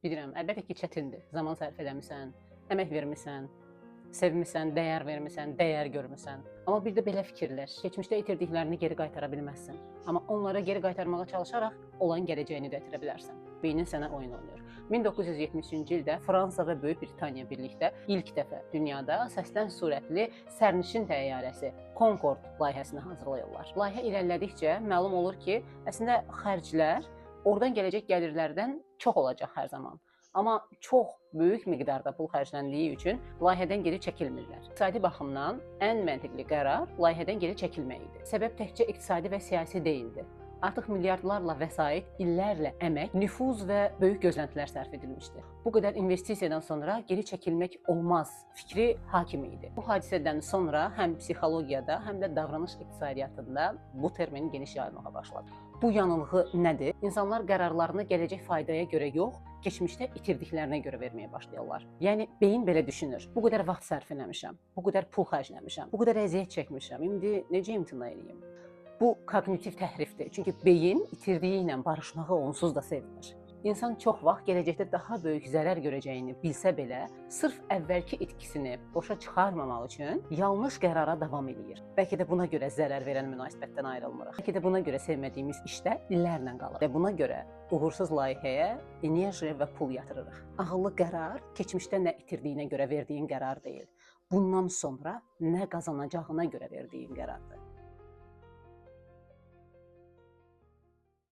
Bilirəm, əlbəttə ki, çətindir. Zaman sərf eləmisən, əmək vermisən, sevmisən, dəyər görmüsən. Amma bir də belə fikirləş. Keçmişdə itirdiklərini geri qaytara bilməzsən. Amma onlara geri qaytarmağa çalışaraq olan gələcəyini də itirə bilərsən. Beynin sənə oyun oynayır. 1973-cü ildə Fransa və Böyük Britaniya birlikdə ilk dəfə dünyada səslən sürətli sərnişin təyyarəsi Concorde layihəsini hazırlayırlar. Layihə irəlilədikcə məlum olur ki, əslində xərclər oradan gələcək gəlirlərdən çox olacaq hər zaman. Amma çox böyük miqdarda pul xərcləndiyi üçün layihədən geri çəkilmirlər. İqtisadi baxımdan ən məntiqli qərar layihədən geri çəkilmək idi. Səbəb təkcə iqtisadi və siyasi deyildi. Artıq milyardlarla vəsait, illərlə əmək, nüfuz və böyük gözləntilər sərf edilmişdi. Bu qədər investisiyadan sonra geri çəkilmək olmaz fikri hakim idi. Bu hadisədən sonra həm psixologiyada, həm də davranış iqtisadiyyatında bu termin geniş yayılmağa başladı. Bu yanılğı nədir? İnsanlar qərarlarını gələcək faydaya görə yox, keçmişdə itirdiklərinə görə verməyə başlayırlar. Yəni beyin belə düşünür. Bu qədər vaxt sərf etmişəm, bu qədər pul xərcləmişəm, bu qədər əziyyət çəkmişəm. İndi necə imtina edeyim? Bu kognitiv təhrifdir. Çünki beyin itirdiyi ilə barışmağı onsuz da sevmir. İnsan çox vaxt gələcəkdə daha böyük zərər görəcəyini bilsə belə, sırf əvvəlki itkisini boşa çıxarmamaq üçün yanlış qərara davam edir. Bəlkə də buna görə zərər verən münasibətdən ayrılmırıq. Bəlkə də buna görə sevmədiyimiz işdə illərlə qalır. Və buna görə uğursuz layihəyə enerji və pul yatırırıq. Ağıllı qərar keçmişdə nə itirdiyinə görə verdiyin qərar deyil. Bundan sonra nə qazanacağına görə verdiyin qərardır.